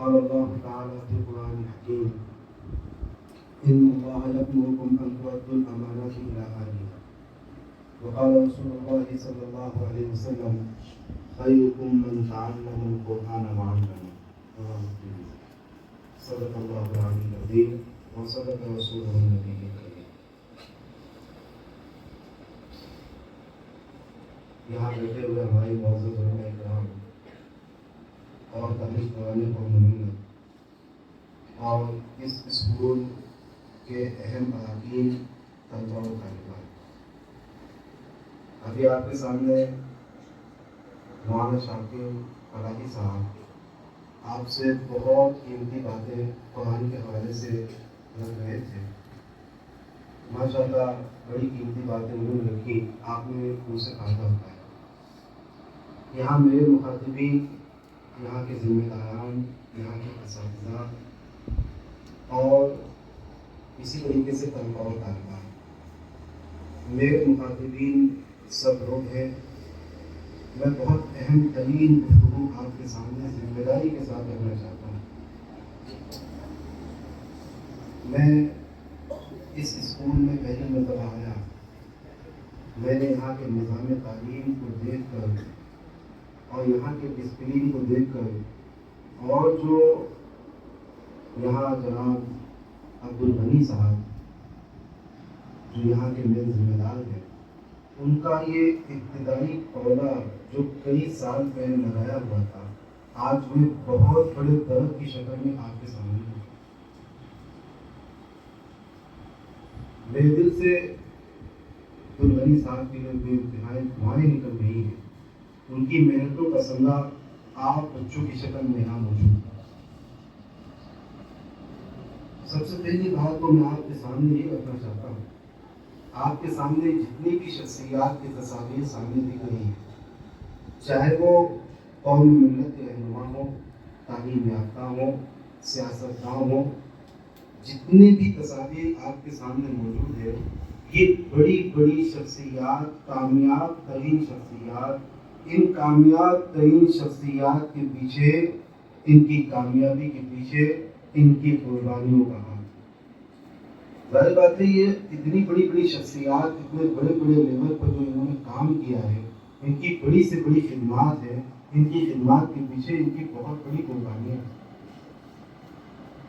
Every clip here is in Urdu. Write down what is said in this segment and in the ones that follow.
قال الله تعالى في القرآن الحكيم إن الله يأمركم أن تؤدوا الأمانات إلى أهلها وقال رسول الله صلى الله عليه وسلم خيركم من تعلم القرآن وعلمه صدق الله العلي العظيم وصدق رسوله النبي الكريم. یہاں بیٹھے ہوئے ہماری معزز علماء کرام اور تحریک کرانے کو ممنون اور اس اسکول کے اہم اراکین طلباء و طالبات، ابھی آپ کے سامنے مولانا شاکر فلاحی صاحب آپ سے بہت قیمتی باتیں قرآن کے حوالے سے رکھ رہے تھے. ماشاء اللہ بڑی قیمتی باتیں انہوں نے رکھی، آپ نے ان سے فائدہ اٹھایا. یہاں میرے مخاطبین، یہاں کے ذمہ داران، یہاں کے اساتذہ اور اسی طریقے سے طلباء و طالبات، میرے مخاطبین سب لوگ ہیں. میں بہت اہم ترین گفتگو آپ کے سامنے ذمہ داری کے ساتھ کرنا چاہتا ہوں. میں اس اسکول میں پہلی مرتبہ آیا، میں نے یہاں کے نظام تعلیم کو دیکھ کر اور یہاں کے ڈسپلن کو دیکھ کر اور جو یہاں جناب عبدالغنی صاحب جو یہاں کے مین ذمہ دار ہیں، ان کا یہ ابتدائی پودا جو کئی سال پہلے لگایا ہوا تھا، آج وہ بہت بڑے درخت کی شکل میں آپ کے سامنے ہے. میرے دل سے عبدالغنی صاحب کی جو بے انتہائی دعائیں نکل رہی ہیں، ان کی محنتوں کا ثمرہ آپ بچوں کی شکل میں یہاں موجود ہے. سب سے پہلی بات تو میں آپ کے سامنے یہ رکھنا چاہتا ہوں، آپ کے سامنے جتنی بھی شخصیات کی تصاویر سامنے دکھ رہی ہیں، چاہے وہ قوم ملت کے رہنما ہوں، تعلیم یافتہ ہوں، سیاستداں ہوں، جتنے بھی تصاویر آپ کے سامنے موجود ہے، یہ بڑی بڑی شخصیات، کامیاب ترین شخصیات. ان کامیاب ترین شخصیات کے پیچھے، ان کی کامیابی کے پیچھے ان کی قربانیوں کا ہاتھ. ظاہر بات ہے یہ اتنی بڑی بڑی شخصیات، اتنے بڑے بڑے لیول پر جو انہوں نے کام کیا ہے، ان کی بڑی سے بڑی خدمات ہے. ان کی خدمات کے پیچھے ان کی بہت بڑی قربانیاں ہیں.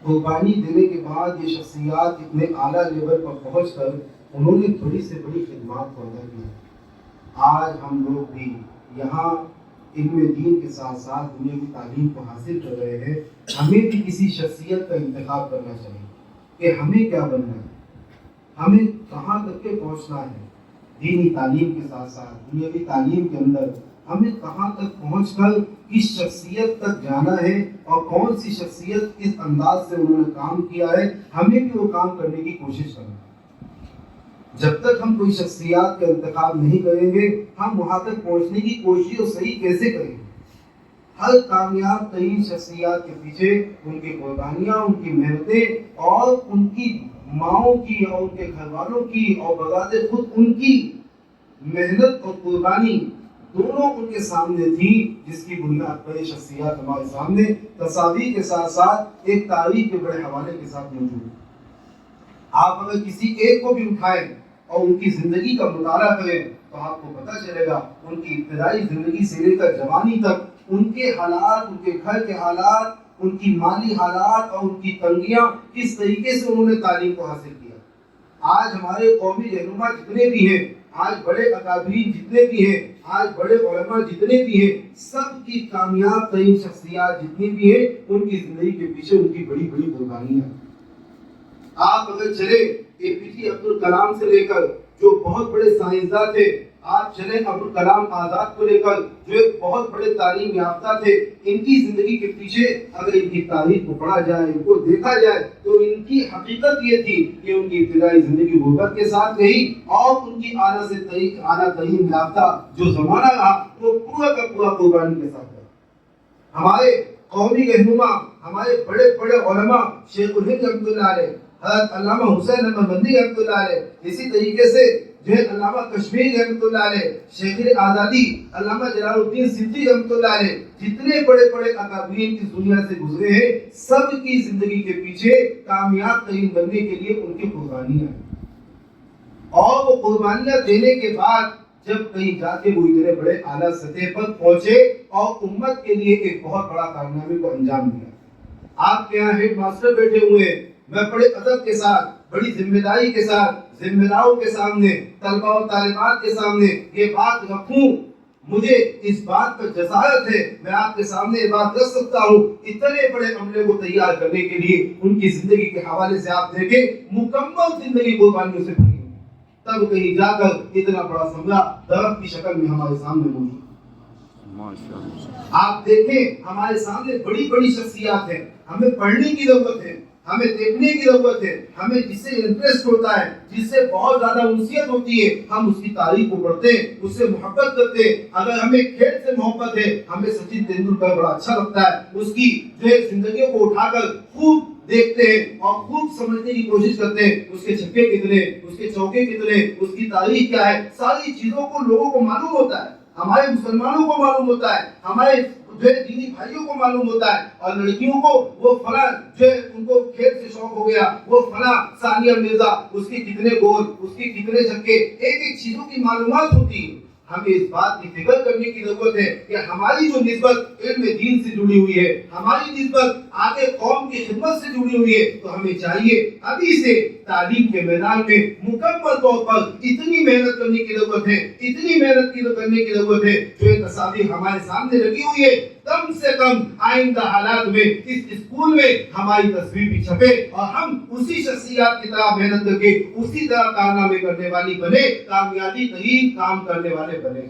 قربانی دینے کے بعد یہ شخصیات اتنے اعلیٰ لیول پر پہنچ کر انہوں نے بڑی سے بڑی خدمات کو ادا کی. آج ہم لوگ بھی یہاں علم دین کے ساتھ ساتھ دنیاوی تعلیم کو حاصل کر رہے ہیں. ہمیں بھی کسی شخصیت کا انتخاب کرنا چاہیے کہ ہمیں کیا بننا ہے، ہمیں کہاں تک کے پہنچنا ہے. دینی تعلیم کے ساتھ ساتھ دنیاوی تعلیم کے اندر ہمیں کہاں تک پہنچ کر کس شخصیت تک جانا ہے اور کون سی شخصیت کس انداز سے انہوں نے کام کیا ہے، ہمیں بھی وہ کام کرنے کی کوشش کرنا ہے. جب تک ہم کوئی شخصیات کا انتخاب نہیں کریں گے، ہم وہاں تک پہنچنے کی کوشش اور صحیح کیسے کریں گے؟ ہر کامیاب ترین شخصیات کے پیچھے ان کی قربانیاں، ان کی محنتیں اور ان کی ماؤں کی اور ان کے گھر والوں کی اور بذات خود ان کی محنت اور قربانی دونوں ان کے سامنے تھی، جس کی بنیاد پر یہ شخصیات ہمارے سامنے تصاویر کے ساتھ ساتھ ایک تاریخ کے بڑے حوالے کے ساتھ موجود ہیں. آپ اگر کسی ایک کو بھی اٹھائیں اور ان کی زندگی کا مطالعہ کریں تو آپ کو پتہ چلے گا ان کی ابتدائی زندگی سے لے کر جوانی تک ان کے حالات، ان کے گھر کے حالات، ان کی مالی حالات اور ان کی تنگیاں کس طریقے سے انہوں نے تعلیم کو حاصل کیا. آج ہمارے قومی رہنما جتنے بھی ہیں، آج بڑے اکابرین جتنے بھی ہیں، آج بڑے علماء جتنے بھی ہیں، سب کی کامیاب ترین شخصیات جتنی بھی ہیں، ان کی زندگی کے پیچھے ان کی بڑی بڑی قربانیاں ہیں. آپ اگر چلے اے پی جے عبدالکلام سے لے کر جو بہت بڑے سائنسداں تھے، آپ چلیں ابوالکلام آزاد کو لے کر جو ایک بہت بڑے تعلیم یافتہ تھے، ان کی زندگی کے پیچھے اگر ان کی تاریخ کو پڑھا جائے، ان کو دیکھا جائے تو ان کی حقیقت یہ تھی کہ ان کی ابتدائی زندگی غربت کے ساتھ رہی اور ان کی اعلیٰ تعلیم یافتہ جو زمانہ رہا وہ پورا کا پورا قربانی کے ساتھ رہا. ہمارے قومی رہنما، ہمارے بڑے بڑے علماء، شیخ الہند رحمۃ اللہ علیہ، حضرت علامہ حسین احمد بندی رحمۃ اللہ علیہ، اسی طریقے سے جو ہے علامہ کشمیری رحمۃ اللہ علیہ، شیخ آزادی علامہ جلال الدین سندھی رحمۃ اللہ علیہ، جتنے بڑے بڑے اکابرین اس دنیا سے گزرے ہیں، سب کی زندگی کے پیچھے کامیاب ترین بننے کے لیے ان کی قربانیاں ہیں، اور وہ قربانیاں دینے کے بعد جب کہیں جا کے وہ اتنے بڑے اعلیٰ سطح پر پہنچے اور امت کے لیے ایک بہت بڑا کارنامے کو انجام دیا۔ آپ کے یہاں ہیڈ ماسٹر بیٹھے ہوئے ہیں، میں بڑے ادب کے ساتھ، بڑی ذمہ داری کے ساتھ ذمہ داروں کے سامنے، طلبہ و طالبات کے سامنے یہ بات رکھوں، مجھے اس بات پر جسارت ہے، میں آپ کے سامنے یہ بات رکھ سکتا ہوں، اتنے بڑے عملے کو تیار کرنے کے لیے ان کی زندگی کے حوالے سے آپ دیکھیں، مکمل زندگی قربانیوں سے بھری، تب کہیں جا کر اتنا بڑا ثمرہ درخت کی شکل میں ہمارے سامنے موجود ہے۔ آپ دیکھیں ہمارے سامنے بڑی بڑی شخصیات ہیں، ہمیں پڑھنے کی ضرورت ہے، ہمیں دیکھنے کی ضرورت ہے، ہمیں جس سے انٹرسٹ ہوتا ہے، جس سے بہت زیادہ انسیت ہوتی ہے، ہم اس کی تاریخ کو پڑھتے ہیں، اس سے محبت کرتے ہیں۔ اگر ہمیں کھیل سے محبت ہے، ہمیں سچن تندولکر بڑا اچھا لگتا ہے، اس کی جو ہے زندگیوں کو اٹھا کر خوب دیکھتے ہیں اور خوب سمجھنے کی کوشش کرتے ہیں، اس کے چھکے کتنے، اس کے چوکے کتنے، اس کی تاریخ کیا ہے، ساری چیزوں کو لوگوں کو معلوم ہوتا ہے، ہمارے مسلمانوں کو معلوم ہوتا ہے، ہمارے دینی بھائیوں کو معلوم ہوتا ہے، اور لڑکیوں کو وہ فلاں جو ان کو کھیل سے شوق ہو گیا، وہ فلاں ثانیہ مرزا، اس کے کتنے گول، اس کے کتنے چھکے، ایک ایک چیزوں کی معلومات ہوتی ہے۔ ہمیں اس بات کی فکر کرنے کی ضرورت ہے کہ ہماری جو نسبت علم دین سے جڑی ہوئی ہے، ہماری نسبت آگے قوم کی خدمت سے جڑی ہوئی ہے، تو ہمیں چاہیے ابھی سے تعلیم کے میدان میں مکمل طور پر اتنی محنت کرنے کی ضرورت ہے، اتنی محنت کرنے کی ضرورت ہے، جو یہ تصاویر ہمارے سامنے لگی ہوئی ہے، کم سے کم آئندہ حالات میں اس اسکول میں ہماری تصویر بھی چھپے اور ہم اسی شخصیات کی طرح محنت کر کے اسی طرح کارنامے کرنے والی بنے، کامیابی ترین کام کرنے والے بنے،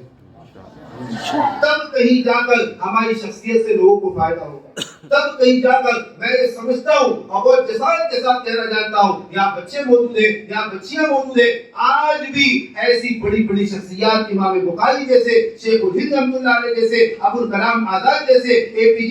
تب کہیں جا کر ہماری شخصیت سے لوگوں کو فائدہ ہوگا، تب کہیں جا کر میں یہ سمجھتا ہوں اور بہت جسارت کے ساتھ کہنا جانتا ہوں، یہاں بچے موجود ہیں، یہاں بچیاں موجود ہیں، آج بھی ایسی بڑی بڑی شخصیات امام بخاری جیسے، شیخ الہند رحمۃ اللہ علیہ جیسے، ابوالکلام آزاد جیسے، اے پی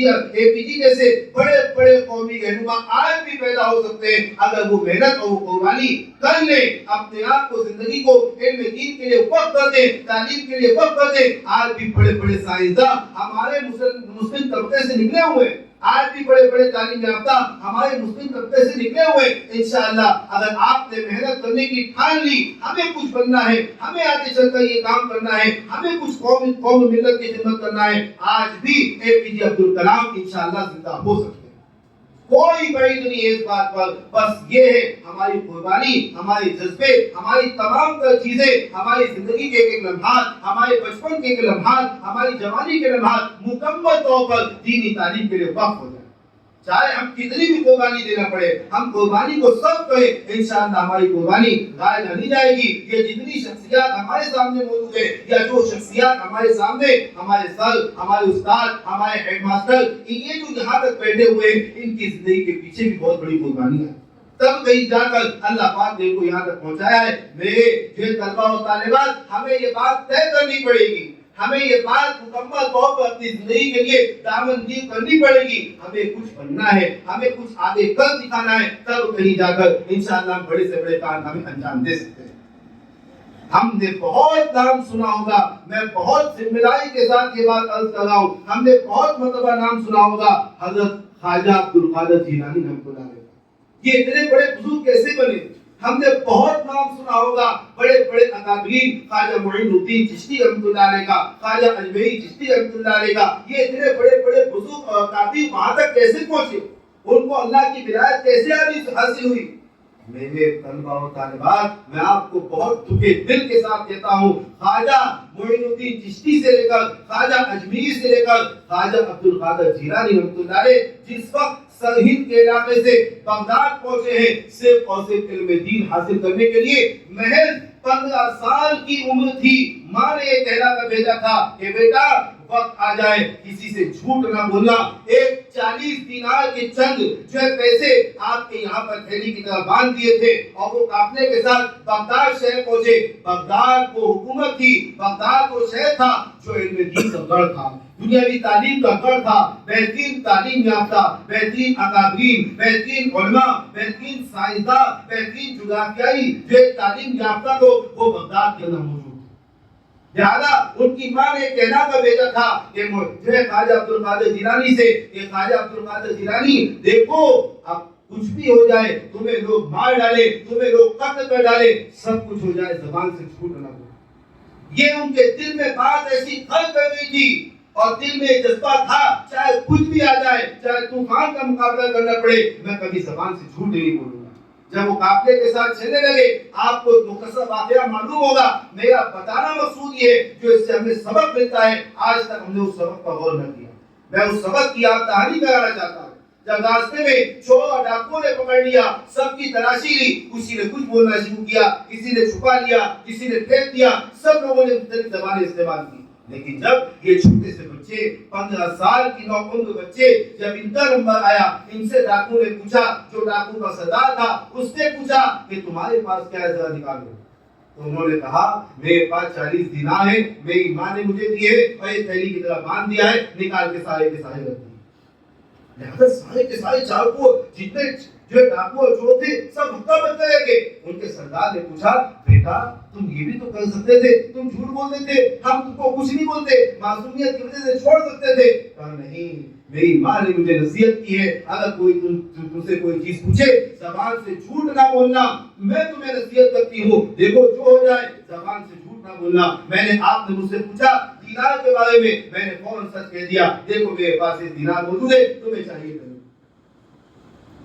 جی جیسے بڑے بڑے قومی رہنما آج بھی پیدا ہو سکتے ہیں، اگر وہ محنت اور وہ قربانی کر لیں، اپنے آپ کو زندگی کو علم دین کے لیے وقف کر دیں، تعلیم کے لیے وقف کر دیں۔ آج بھی بڑے بڑے سائنسداں ہمارے مسلم طبقے سے نکلے ہوئے ہیں، آج بھی بڑے بڑے تعلیم یافتہ ہمارے مسلم طبقے سے نکلے ہوئے، انشاءاللہ اگر آپ نے محنت کرنے کی ٹھان لی، ہمیں کچھ بننا ہے، ہمیں آگے چل کر یہ کام کرنا ہے، ہمیں کچھ قوم ملت کی خدمت کرنا ہے، آج بھی اے پی جے عبدالکلام انشاءاللہ زندہ ہو سکتے ہیں، کوئی بعید نہیں ہے اس بات پر، بس یہ ہے ہماری قربانی، ہمارے جذبے، ہماری تمام تر چیزیں، ہماری زندگی کے ایک لمحات، ہمارے بچپن کے ایک لمحات، ہماری جوانی کے لمحات مکمل طور پر دینی تعلیم کے لیے وقف ہو جائیں، چاہے ہم کتنی بھی قربانی دینا پڑے، ہم قربانی کو سب کریں، انشاءاللہ ہماری قربانی ضائع نہیں جائے گی۔ یہ جتنی شخصیات ہمارے سامنے موجود ہے، یا جو شخصیات ہمارے سامنے، ہمارے سر، ہمارے استاد، ہمارے ہیڈ ماسٹر، یہ جو یہاں تک بیٹھے ہوئے، ان کی زندگی کے پیچھے بھی بہت بڑی قربانی ہے، تب کہیں جا کر اللہ پاک نے ان کو یہاں تک پہنچایا ہے۔ میرے جو طلبہ و طالبات، ہمیں یہ بات طے کرنی پڑے گی، ہمیں یہ بات مکمل طور پر اپنی زندگی کے لیے دامنگیر کرنی پڑے گی، ہمیں کچھ بننا ہے، ہمیں کچھ آگے کر دکھانا ہے، تب کہیں جا کر انشاءاللہ ہم بڑے سے بڑے کارنامے انجام دے سکتے ہیں۔ ہم نے بہت نام سنا ہوگا، میں بہت ذمہ داری کے ساتھ یہ بات عرض کر رہا ہوں، ہم نے بہت مرتبہ نام سنا ہوگا حضرت خواجہ عبدالقادر جیلانی رحمۃ اللہ علیہ، یہ اتنے بڑے بزرگ کیسے بنے؟ ہم نے بہت نام سنا ہوگا بڑے بڑے اکابرین، خواجہ معین الدین چشتی رحمۃ اللہ علیہ کا، خواجہ اجمیری چشتی رحمۃ اللہ علیہ کا، یہ اتنے بڑے بڑے بزرگ اور اکابرین وہاں تک کیسے پہنچے؟ ان کو اللہ کی ولایت کیسے حاصل ہوئی؟ میرے طلبہ و طالبات، میں آپ کو بہت دکھے دل کے ساتھ کہتا ہوں، خواجہ معین الدین چشتی سے لے کر خواجہ اجمیری سے لے کر خواجہ عبدالقادر جیلانی رحمۃ اللہ علیہ جس وقت سرہند کے علاقے سے بغداد پہنچے ہیں، صرف اور صرف علم دین حاصل کرنے کے لیے، محض 15 سال کی عمر تھی، ماں نے یہ کہلا کر بھیجا تھا کہ بیٹا وقت آ جائے کسی سے جھوٹ نہ بولنا، ایک 40 دینار کے چند جو ہے پیسے آپ کے یہاں پر تھیلی کی طرح باندھ دیے تھے اور وہ قافلے کے ساتھ بغداد شہر پہنچے. بغداد کو حکومت تھی, بغداد کو شہر تھا جو علم دین کا گڑھ تھا, دنیاوی تعلیم کا گڑھ تھا. بہترین تعلیم یافتہ, بہترین اکابرین, بہترین علماء, بہترین سائنسداں, بہترین جغرافیائی جو تعلیم یافتہ کو وہ بغداد کے اندر موجود. لہذا ان کی ماں نے کہنا کا بھیجا تھا کہ جو ہے خواجہ عبد القادر جیلانی سے کہ خواجہ عبد القادر جیلانی دیکھو اب کچھ بھی ہو جائے, تمہیں لوگ مار ڈالے, تمہیں لوگ قتل کر ڈالے, سب کچھ ہو جائے, زبان سے چھوٹ نہ ہو. یہ ان کے دل میں بات ایسی خل کر گئی تھی اور دل میں جذبہ تھا چاہے کچھ بھی آ جائے, چاہے طوفان کا مقابلہ کرنا پڑے, میں کبھی زبان سے جھوٹ نہیں بولوں گا. جب وہ قافلے کے ساتھ چلنے لگے, آپ کو مختصر واقعہ معلوم ہوگا. میرا بتانا مقصود یہ جو اس سے ہمیں سبق ملتا ہے, آج تک ہم نے اس سبق پر غور نہ کیا. میں اس سبق کی آپ کہانی کرانا چاہتا ہوں. جب راستے میں چور اور ڈاکوؤں نے پکڑ لیا, سب کی تلاشی لی, کسی نے کچھ بولنا شروع کیا, کسی نے چھپا لیا, کسی نے پھینک دیا, سب لوگوں نے مختلف زبانیں استعمال کی. لیکن جب یہ چھوٹے سے بچے 15 سال کی نوعمر بچے جب ان کا نمبر آیا, ان سے ڈاکو نے پوچھا, جو ڈاکو کا سردار تھا اس نے پوچھا کہ تمہارے پاس کیا ہے, ذرا نکالو. تو انہوں نے کہا میرے پاس 40 دینار ہے, میری ماں نے مجھے دیے اور یہ تھیلی کی طرح باندھ دیا ہے, نکال کے سارے رکھ دیے. لہذا سارے کے سارے ڈاکو جتنے جو ڈاکو اور چور تھے سب ہکا بکا رہ گئے. ان کے سردار نے پوچھا بیٹا تم یہ بھی تو کر سکتے تھے, تم جھوٹ بولتے تھے, ہم تم کو کچھ نہیں بولتے, معصومیت کی وجہ سے چھوڑ سکتے تھے. کہا نہیں, میری ماں نے مجھے نصیحت کی ہے, اگر کوئی تم سے کوئی چیز پوچھے زبان سے جھوٹ نہ بولنا. میں تمہیں نصیحت کرتی ہوں, دیکھو جو ہو جائے زبان سے جھوٹ نہ بولنا. میں نے آپ نے مجھ سے پوچھا دینار کے بارے میں نے فوراً سچ کہہ دیا, دیکھو میرے پاس ایک دینار موجود ہے, تمہیں چاہیے کرو.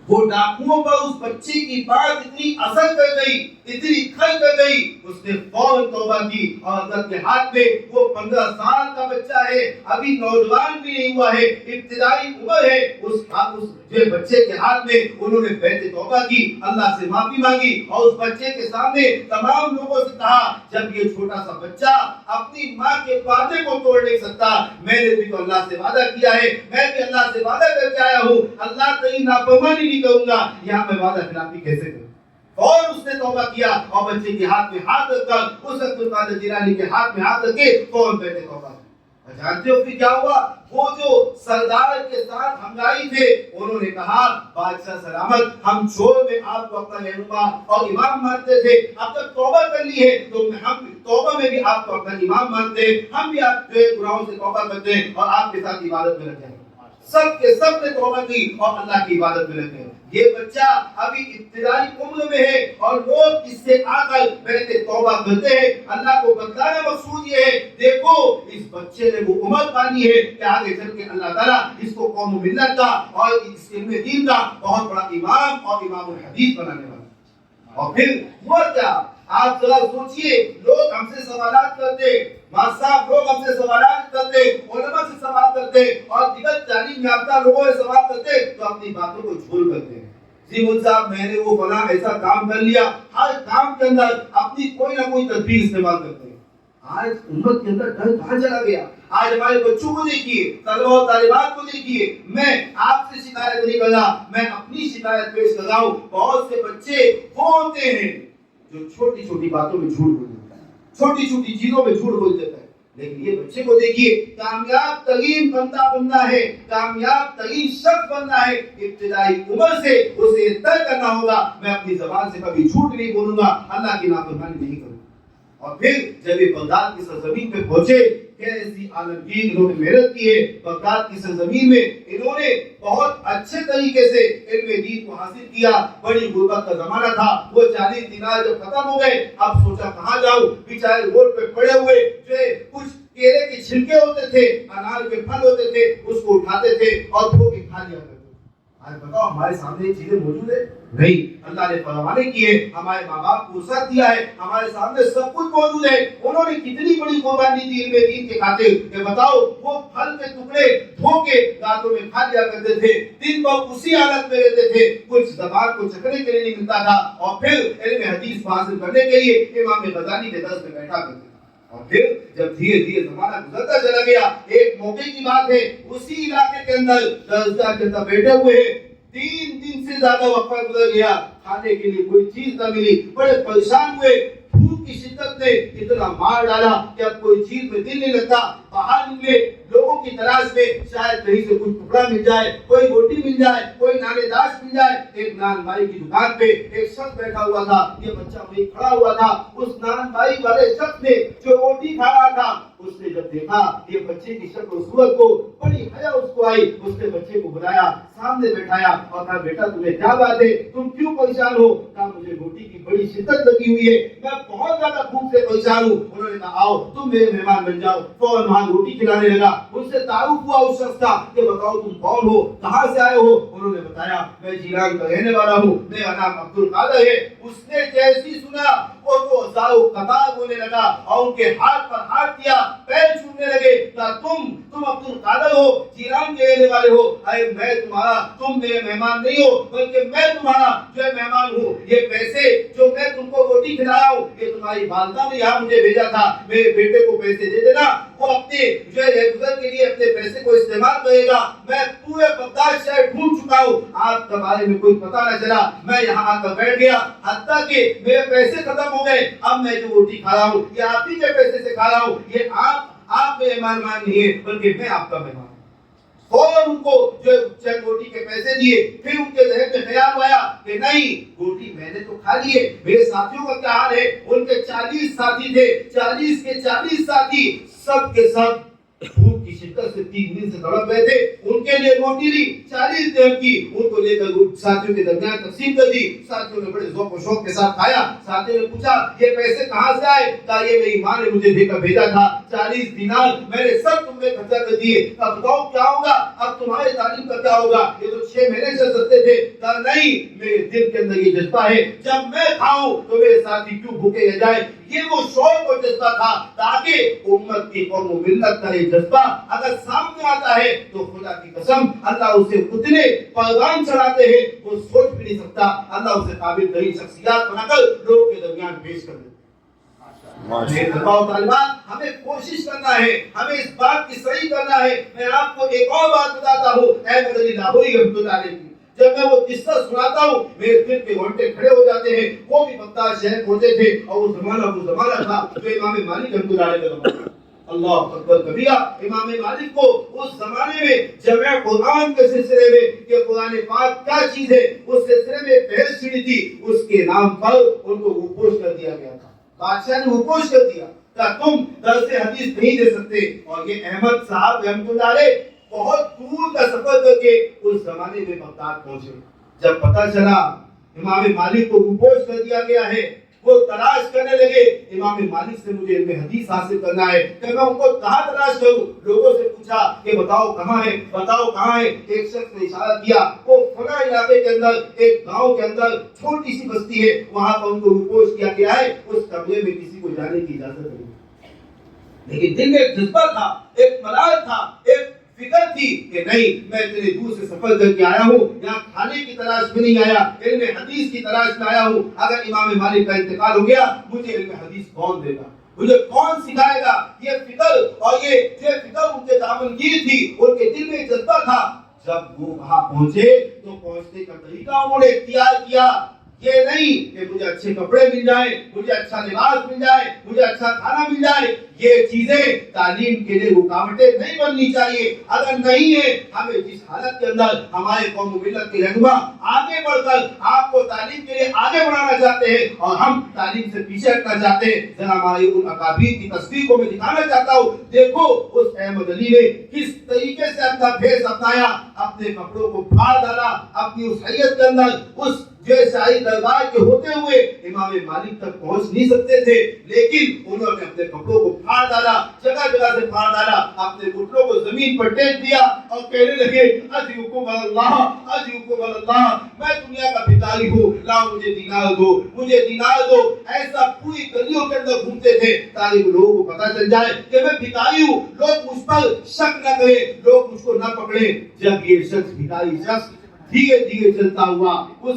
وہ ڈاکوؤں پر اس بچے کی بات اتنی اثر کر گئی, اتنی کھل کر گئی, اس نے فوراً توبہ کی. اور حضرت کے ہاتھ میں وہ 15 سال کا بچہ ہے, ابھی نوجوان بھی نہیں ہوا ہے, ابتدائی عمر ہے, اس جو بچے کے ہاتھ میں انہوں نے بیعت توبہ کی, اللہ سے معافی مانگی اور اس بچے کے سامنے تمام لوگوں سے کہا جب یہ چھوٹا سا بچہ اپنی ماں کے وعدے کو توڑ نہیں سکتا, میں نے بھی تو اللہ سے وعدہ کیا ہے, میں بھی اللہ سے وعدہ کر کے آیا ہوں, اللہ کہیں نافرمانی نہیں کروں گا, یہاں میں وعدہ خلافی کیسے کروں. اور اس نے توبہ کیا اور بچے کے ہاتھ میں ہاتھ رکھ کر اس عبد القادر جیلانی کے ہاتھ میں ہاتھ رکھ کے فوراً بیٹھے توبہ. جانتے ہو پھر کیا ہوا, وہ جو سردار کے ساتھ ہمراہی تھے انہوں نے کہا بادشاہ سلامت, ہم چور میں آپ کو اپنا رہنما اور امام مانتے تھے, اب تک توبہ کر لی ہے تو ہم توبہ میں بھی آپ کو اپنا امام مانتے ہیں, ہم بھی آپ کے گناہوں سے توبہ کرتے ہیں اور آپ کے ساتھ عبادت میں لگے ہیں. سب کے سب نے توبہ کی اور اللہ کی عبادت میں لگے. یہ بچہ ابھی ابتدائی عمر میں ہے اور لوگ اس سے آ کر بیٹھے توبہ کرتے ہیں. اللہ کو بتلانا مقصود یہ ہے, دیکھو اس بچے نے وہ عمر پانی ہے کہ آگے چل کے اللہ تعالیٰ اس کو قوم و ملت کا اور اس علم دین کا بہت بڑا امام اور امام الحدیث بنانے والا. اور پھر وہ کیا, آپ ذرا سوچئے, لوگ ہم سے سوالات کرتے, صاحب لوگ ہم سے سوالات کرتے, علماء سے سوال کرتے اور دیگر تعلیم یافتہ لوگوں سے سوال کرتے تو اپنی باتوں کو جھول کرتے ہیں. جی مول صاحب میں نے وہ فلاں ایسا کام کر لیا, ہر کام کے اندر اپنی کوئی نہ کوئی تدبیر استعمال کرتے ہیں. آج امت کے اندر ڈر کہاں چلا گیا. آج ہمارے بچوں کو دیکھیے, طلبہ و طالبات کو دیکھیے, میں آپ سے شکایت نہیں کر رہا, میں اپنی شکایت پیش کر رہا ہوں. بہت سے بچے وہ ہوتے ہیں جو چھوٹی چھوٹی باتوں میں جھوٹ بول دیتا ہے, چھوٹی چھوٹی چیزوں میں جھوٹ بول دیتا ہے. لیکن یہ بچے کو دیکھیے, کامیاب ترین بندہ بننا ہے, کامیاب ترین شخص بننا ہے, ابتدائی عمر سے اسے طے کرنا ہوگا میں اپنی زبان سے کبھی جھوٹ نہیں بولوں گا, اللہ کی نافرمانی نہیں کروں. اور پھر جب یہ بغداد کی سرزمین پہ پہنچے, کیسی عالمگیر انہوں نے محنت کی ہے. بغداد کی سرزمین میں انہوں نے بہت اچھے طریقے سے علم دین کو حاصل کیا. بڑی غربت کا زمانہ تھا, وہ 40 دینار جب ختم ہو گئے, اب سوچا کہاں جاؤں, بیچارے روڈ پہ پڑے ہوئے جو کچھ کیلے کے چھلکے ہوتے تھے, انار کے پھل ہوتے تھے, اس کو اٹھاتے تھے اور دھو کے کھا لیا کرتے. آج بتاؤ ہمارے سامنے یہ چیزیں موجود ہیں نہیں, اللہ نے فرمانے کی ہے, ہمارے ماں باپ کو وسعت دیا ہے, ہمارے سامنے سب کچھ موجود ہے. انہوں نے کتنی بڑی قربانی دی علم دین کے خاطر کہ بتاؤ وہ پھل کے ٹکڑے دھو کے راتوں میں کھا لیا کرتے تھے, دن بھر اسی حالت میں رہتے تھے, کچھ زبان کو چکھنے کے لیے نہیں ملتا تھا, اور پھر علم حدیث حاصل کرنے کے لیے امام غزالی کے درس میں بیٹھا کرتے تھے. اور پھر جب دھیرے دھیرے زمانہ گزرتا چلا گیا، ایک موقع کی بات ہے، اسی علاقے کے اندر درسگاہ کے اندر بیٹھے ہوئے 3 دن سے زیادہ وقفہ گزر گیا، کھانے کے لیے کوئی چیز نہ ملی، بڑے پریشان ہوئے، بھوک کی شدت نے اتنا مار ڈالا کہ اب کوئی چیز میں دل نہیں لگتا، باہر نکلے لوگوں کی تلاش میں، شاید کہیں سے کچھ ٹکڑا مل جائے، کوئی روٹی مل جائے، کوئی نانے داش مل جائے۔ ایک نان بائی کی دکان پہ ایک شخص بیٹھا ہوا تھا، یہ بچہ وہیں کھڑا ہوا تھا، اس نان بائی والے شخص نے جو روٹی کھا رہا تھا، اس نے جب دیکھا یہ بچے کی شکل و صورت کو، بڑی حیا اس کو آئی، اس نے بچے کو بلایا، سامنے بیٹھایا اور کہا بیٹا تمہیں کیا بات ہے، تم کیوں پریشان ہو؟ کہا مجھے روٹی کی بڑی شدت لگی ہوئی ہے، میں بہت زیادہ بھوک سے پریشان ہوں۔ انہوں نے کہا آؤ تم میرے مہمان بن جاؤ، فوراً وہاں روٹی کھلانے لگا۔ ان سے تعارف ہوا اس شخص کا کہ بتاؤ تم کون ہو، کہاں سے آئے ہو؟ انہوں نے بتایا میں جیلان کا رہنے والا ہوں، میرا نام عبد القادر ہے۔ اس نے جیسی سنا وہ تو زاو قطار ہونے لگا اور ان کے ہاتھ پر ہاتھ دیا، پیر چھونے لگے، کہا تم عبد القادر ہو، جیلان کے رہنے والے ہو؟ اے میں تمہارا، تم میرے مہمان نہیں ہو بلکہ میں تمہارا جو مہمان ہوں۔ یہ پیسے جو میں تم کو روٹی کھلایا ہوں یہ تمہاری والدہ نے یہاں مجھے بھیجا تھا، میرے بیٹے کو پیسے دے دینا، وہ اپنے جو گزر کے لیے اپنے پیسے کو استعمال کرے گا۔ میں پورے بغداد شہر ڈھونڈ چکا ہوں، آپ کے بارے میں کوئی پتہ نہ چلا، میں یہاں آ کر بیٹھ گیا، حتیٰ کہ میرے پیسے ختم ہو گئے، اب میں جو روٹی کھا رہا ہوں یہ آپ ہی کے پیسے سے کھا رہا ہوں، یہ آپ میرے مہمان نہیں ہے بلکہ میں آپ کا مہمان ہوں۔ فوراً ان کو جو چند روٹی کے پیسے دیے، پھر ان کے ذہن میں خیال آیا کہ نہیں روٹی میں نے تو کھا لی ہے، میرے ساتھیوں کا کیا حال ہے؟ ان کے 40 ساتھی تھے، 40 کے 40 ساتھی سب کے سب بھوک کی شدت سے 3 دن سے تڑپ رہے تھے، ان کے لیے روٹی لی 40 درہم کی، ان کو لے کر ساتھیوں کے درمیان تقسیم کر دی۔ ساتھیوں نے بڑے ذوق و شوق کے ساتھ کھایا۔ ساتھیوں نے پوچھا یہ پیسے کہاں سے آئے؟ کہا یہ میری ماں نے مجھے دے کر بھیجا تھا، 40 دینار میں نے سب تم نے خرچہ کر دیے، اب بتاؤ کیا ہوگا، اب تمہارے تعلیم کا کیا ہوگا؟ یہ تو 6 مہینے چل سکتے تھے۔ کہا نہیں، میرے دل کے اندر یہ جذبہ ہے جب میں کھاؤں تو میرے ساتھی کیوں بھوکے رہ جائے، یہ وہ شوق اور جذبہ تھا، تاکہ امت کی قوم و ملت کا یہ جذبہ اگر سامنے آتا ہے تو خدا کی قسم اللہ اسے اتنے پیغام چڑھاتے ہیں وہ سوچ بھی نہیں سکتا، اللہ اسے قابل ترین شخصیات بنا کر لوگ کے درمیان پیش کر دیتا۔ طالبان ہمیں کوشش کرنا ہے، ہمیں اس بات کی صحیح کرنا ہے۔ میں آپ کو ایک اور بات بتاتا ہوں، احمد علی لاہوری رحمۃ اللہ علیہ کی جب میں وہ قصہ سناتا ہوں میرے دل کے رونگٹے کھڑے ہو جاتے ہیں۔ وہ بھی بغداد شہر پہنچے تھے اور وہ زمانہ تھا جو امام مالک رحمۃ اللہ علیہ کا زمانہ۔ اللہ اکبر کبیرہ، امام مالک کو اس زمانے میں جمع قرآن کے سلسلے میں کہ قرآن پاک کیا چیز ہے اس سلسلے میں بحث چھڑی تھی، اس کے نام پر ان کو روپوش کر دیا گیا تھا، بادشاہ نے روپوش کر دیا کہ تم درس حدیث نہیں دے سکتے۔ اور یہ احمد صاحب رحمۃ اللہ علیہ بہت دور کا سفر کر کے اس زمانے میں بغداد پہنچے۔ جب پتہ چلا امام مالک کو روپوش کر دیا گیا ہے، وہ تلاش کرنے لگے امام مالک سے مجھے علم حدیث حاصل کرنا ہے، کہ میں ان کو کہاں تلاش کروں؟ لوگوں سے پوچھا کہ بتاؤ کہاں ہے، بتاؤ کہاں ہے۔ ایک شخص نے اشارہ کیا، وہ فلاں علاقے کے اندر ایک گاؤں کے اندر چھوٹی سی بستی ہے، وہاں پر ان کو روپوش کیا گیا ہے، اس کمرے میں کسی کو جانے کی اجازت نہیں۔ لیکن دل میں ایک جذبہ تھا، ایک ملال تھا، ایک فکر تھی کہ نہیں میں اتنے دور سے سفر کر کے آیا ہوں، یہاں کھانے کی تلاش میں نہیں آیا، علم حدیث کی تلاش میں آیا ہوں۔ اگر امام مالک کا انتقال ہو گیا مجھے علم حدیث کون دے گا، مجھے کون سکھائے گا؟ یہ فکر اور یہ فکر ان کے دامن گیر تھی، ان کے دل میں جذبہ تھا۔ جب وہ وہاں پہنچے تو پہنچنے کا طریقہ انہوں نے اختیار کیا، یہ نہیں کہ مجھے اچھے کپڑے مل جائیں، مجھے اچھا لباس مل جائے، مجھے اچھا کھانا مل جائے، یہ چیزیں تعلیم کے لیے رکاوٹیں نہیں بننی چاہیے۔ اگر نہیں ہے، ہمیں جس حالت کے اندر ہمارے قوم و ملت کے رہنما آگے بڑھ کر آپ کو تعلیم کے لیے آگے بڑھانا چاہتے ہیں اور ہم تعلیم سے پیچھے ہٹنا چاہتے ہیں، ذرا ہماری ان اکابر کی تصویر کو میں دکھانا چاہتا ہوں۔ دیکھو اس احمد علی نے کس طریقے سے اپنا بھیس اپنایا، اپنے کپڑوں کو پھاڑ ڈالا، اپنی اس حیت کے اندر اس جو شاہی دربار کے ہوتے ہوئے امام مالک تک پہنچ نہیں سکتے تھے، لیکن انہوں نے اپنے کپڑوں کو پھاڑ ڈالا، جگہ جگہ سے پھاڑ ڈالا، اپنے گھٹنوں کو زمین پر ٹیک دیا اور کہنے لگے اجیکم اللہ، اجیکم اللہ، میں دنیا کا بھکاری ہوں، لاؤ مجھے دینار دو، مجھے دینار دو۔ ایسا پوری گلیوں کے اندر گھومتے تھے تاکہ لوگوں کو پتہ چل جائے کہ میں بھکاری ہوں، لوگ مجھ پر شک نہ کریں، لوگ مجھ کو نہ پکڑیں۔ جب یہ شخص بھکاری شخص دھیرے دھیرے چلتا ہوا اس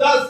10